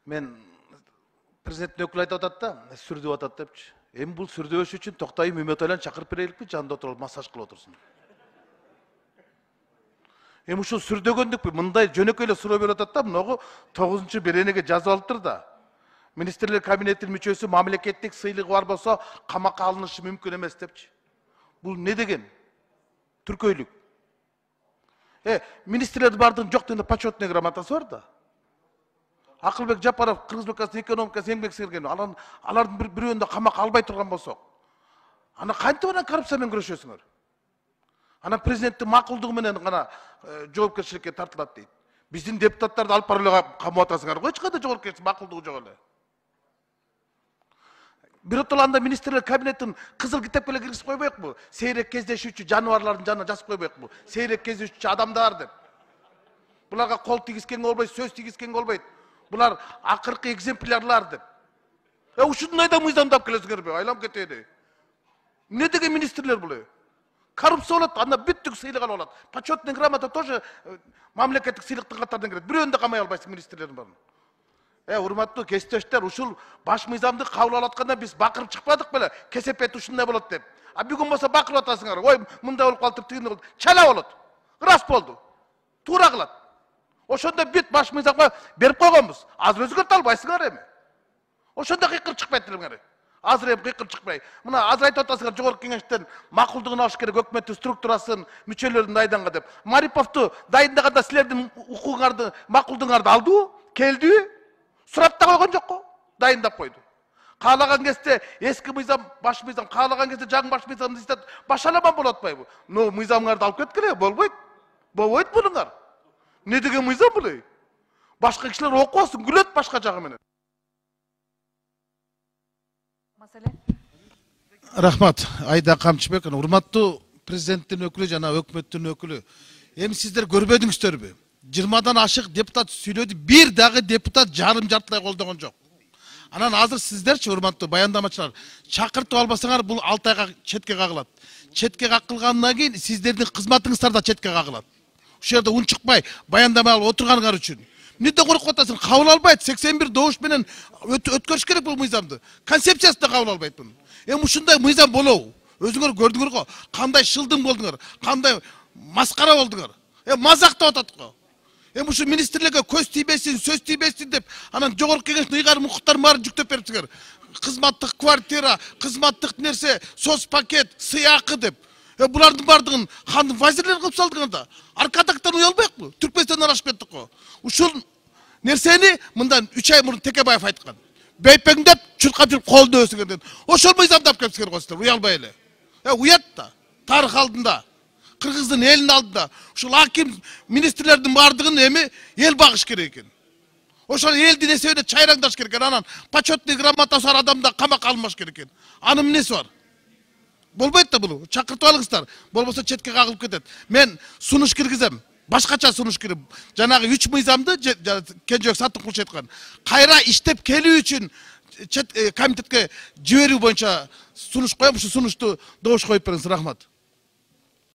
Мен президенттин өкүлү айтып атат да, сүрдүп атат депчи. Эми бул сүрдөбөш үчүн Токтоy Мөмөтайлан чакырып береликпи, жанында отуруп массаж кылып отурсун. Эми ушул сүрдөгөндүкпү, мындай жөнөкөй эле суроо берип атат да, мынагу 9-беренеге жазып алыптыр да. Министрлер кабинетинин мүчөсү мамлекеттик сыйлыгы бар болсо, камакка алынышы мүмкүн эмес депчи. Бул не деген? Түркөйлүк. Министрлердин бардыгынын жок дегенде почетный грамотасы бар да. Акылбек Жапаров Кыргыз Республикасынын экономикасы эмгек сіңірген. Алардын бирөөнү да камакка албай турган болсок. Ана кантип анан коррупция менен күрөшөсүңөр? Ана президенттин макулдугу менен гана жоопкерчиликке тартылат дейт. Биздин депутаттарды алып барып эле камап атасыңар го, эч кандай жоопкерчилик макулдугу жок эле. Биротоло анда министрлер кабинетин кызыл китепке эле киргизип койбойокпу? Сейрек кездешүүчү жаныбарлардын жанына жазып койбойокпу? Сейрек кездешүүчү адамдар деп. Буларга кол тийгизгенге болбойт, сөз тийгизгенге болбойт. Булар акыркы экземплярлар деп. Ушундай да мыйзамдап келесиңерби? Айланып кетели. Не деген министрлер бул? Коррупция болот, анда бүттүк сыйлык алып алат. Почетный грамота тоже мамлекеттик сыйлыктын катарынан кирет. Бирөөнү да камай албайсың министрлердин барын. Урматтуу кесиптештер, ушул баш мыйзамды кабыл алып атканда биз бакырып чыкпадык беле? Кесепет ушундай болот деп. Бүгүн болсо бакырып атасыңар. Ой, мындай болуп калды, тигиндей болду. Чала болот. Рас болду. Туура кылат. Ошондо бүт баш мыйзамга берип койгонбуз. Азыр өзгөртө албайсыңар эми. Ошондо кыйкыр чыкпайт элеңер. Азыр эми кыйкыр чыкпай. Мына азыр айтып атасыңар, жогорку кеңештен макулдугун алыш керек, өкмөттүн структурасын, мүчөлөрүн дайынданга деп. Мариповду дайындаганда силердин укугуңарды, макулдугуңарды алдыбы? Келдиби? Сурап да койгон жокко, дайындап койду. Каалаган кезде эски мыйзам, баш мыйзам, каалаган кезде жаңы баш мыйзамды издеп башаламан болуп атпайбы? Но мыйзамыңарды алып кеткиле, болбойт. Болбойт булуңар. Не деген мыйзам бул? Башка кишилер окубасын, күлөт башка жагы менен. Рахмат, Айда Камчыбек, урматтуу президенттин өкүлү жана өкмөттүн өкүлү. Эми сиздер көрбөдүңүздөрбү? 20-дан ашык депутат сүйлөдү, бир дагы депутат жартылай колдогон жок. Анан азыр сиздерчи, урматтуу баяндамачылар, чакыртып албасаңар бул 6 айга четке кагылат. Четке какылгандан кийин сиздердин кызматыңыздар да четке кагылат. Ушул жерде унчукпай баяндама алып отурганыңар үчүн. Эмнеден коркуп атасың? Кабыл албайт. 81 добуш менен өткөрүш керек бул мыйзамды. Концепциясы да кабыл албайт муну. Эми ушундай мыйзам болобу? Өзүңөр көрдүңөр го, кандай шылдың болдуңар, кандай маскара болдуңар. Мазактап атат го. Эми ушу министрлерге көз тийбесин, сөз тийбесин деп, анан жогорку кеңештин ыйгарым укуктарын баарын жүктөп берипсиңер. Кызматтык квартира, кызматтык нерсе, соц пакет, сыйакы деп. Булардын бардыгын хандын вазирлери кылып салдыңар да. Аркадактан уялбайбы? Түркмөнстөндөн ашып кеттик го. Ушул нерсени мындан 3 ай мурун Текебаев айткан. Бейпеңдеп, чуркап жүрүп колду өсүңөр деп. Ошол мыйзамдап келипсиңер го силер, уялбай эле. Уят да. Тарых алдында. Кыргыздын элинин алдында. Ушул аким министрлердин бардыгын эми эл багыш керек экен. Ошол элдин эсебине чайраңдаш керек экен. Анан почетный грамотасы бар адамда камакка алынбаш керек экен. Анын эмнеси бар? Болбойт да бул. Чакыртып алыңыздар. Болбосо четке кагылып кетет. Мен сунуш киргизем. Башкача сунуш кирип, жанагы 3 мыйзамды Кенжебек Саттыкулович айткан. Кайра иштеп келүү үчүн комитетке жиберүү боюнча сунуш коем. Ушу сунушту добуш коюп бериңиз. Рахмат.